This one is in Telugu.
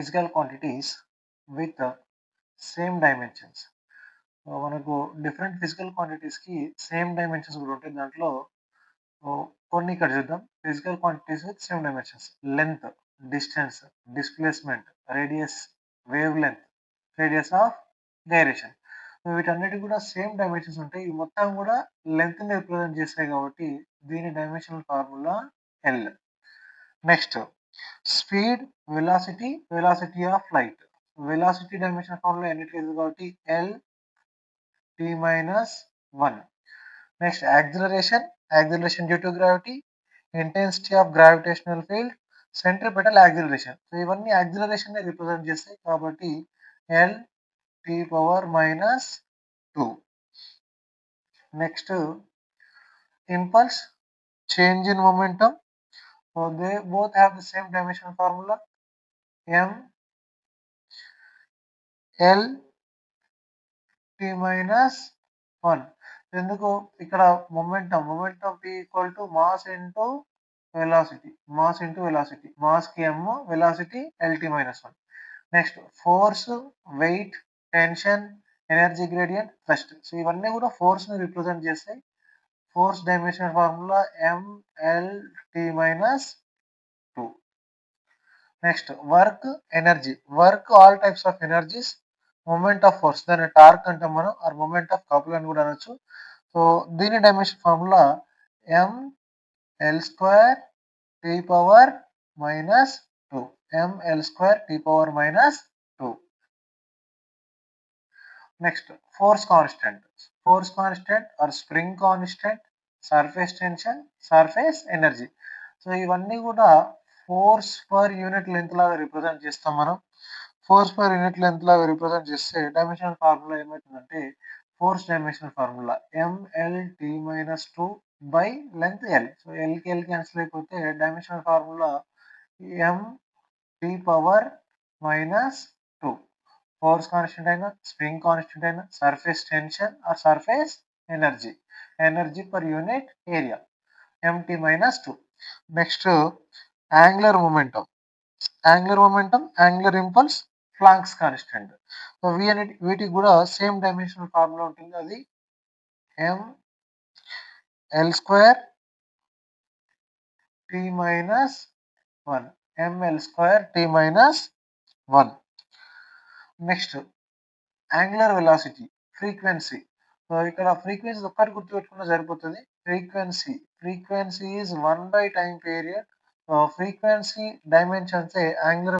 physical quantities with same dimensions. మనకు డిఫరెంట్ ఫిజికల్ క్వాంటిటీస్కి సేమ్ డైమెన్షన్స్ కూడా ఉంటాయి. దాంట్లో కొన్ని ఇక్కడ చూద్దాం. Physical quantities with same dimensions: length, distance, displacement, radius, wavelength, radius of gyration. వీటన్నిటికి కూడా సేమ్ డైమెన్షన్స్ ఉంటాయి. ఇవి మొత్తం కూడా లెంత్ని రిప్రజెంట్ చేస్తాయి కాబట్టి దీని dimensional formula L. Next speed, velocity, velocity of light. Velocity dimension formula ఎన్నిటికి కాబట్టి L t minus 1. Next, acceleration, acceleration due to gravity, intensity of gravitational field, centripetal acceleration. So ఇవన్నీ acceleration ని రిప్రజెంట్ చేస్తాయి కాబట్టి L t power minus 2. Next, impulse, change in momentum. So they both have the same dimensional formula m L t minus 1. ఎందుకు ఇక్కడ momentum p equal to mass into velocity, mass కి m, velocity lt minus 1. Next force, weight, tension, energy gradient, thrust. So ఇవన్నీ కూడా ఫోర్స్ ని రిప్రజెంట్ చేస్తాయి. Force dimension formula mlt minus 2. Next work, energy. Work, all types of energies. Moment of force, దాన్ని టార్క్ అంటాం మనం, ఆర్ మూమెంట్ ఆఫ్ కపుల్ అని కూడా అనొచ్చు. సో దీని dimension formula m l square t power minus 2. m l square t power minus 2. Next force constant. Force constant or spring constant, surface tension, surface energy. So ఇవన్నీ కూడా ఫోర్స్ పర్ యూనిట్ లెంత్ లాగా రిప్రజెంట్ చేస్తాం మనం. ఫోర్స్ పర్ యూనిట్ లెంత్ లాగా రిప్రజెంట్ చేస్తే డైమెన్షనల్ ఫార్ములా ఏమవుతుందంటే force dimensional formula mlt minus 2 by length l. So ఎల్కి ఎల్ క్యాన్సిల్ అయిపోతే dimensional formula mt power minus 2. Force constant అయినా, స్ప్రింగ్ కాన్స్టెంట్ అయినా, surface tension are surface energy, energy per unit area, mt minus 2. Next angular momentum. Angular momentum, angular impulse, planks constant. So వీటికి కూడా సేమ్ డైమెన్షనల్ ఫార్ములా ఉంటుంది. అది m l square t minus 1. m l square t minus 1. Next angular velocity, frequency. So ఇక్కడ ఫ్రీక్వెన్సీ ఒక్కటి గుర్తుపెట్టుకున్నా సరిపోతుంది. Frequency is 1 by time period. Frequency dimensions angular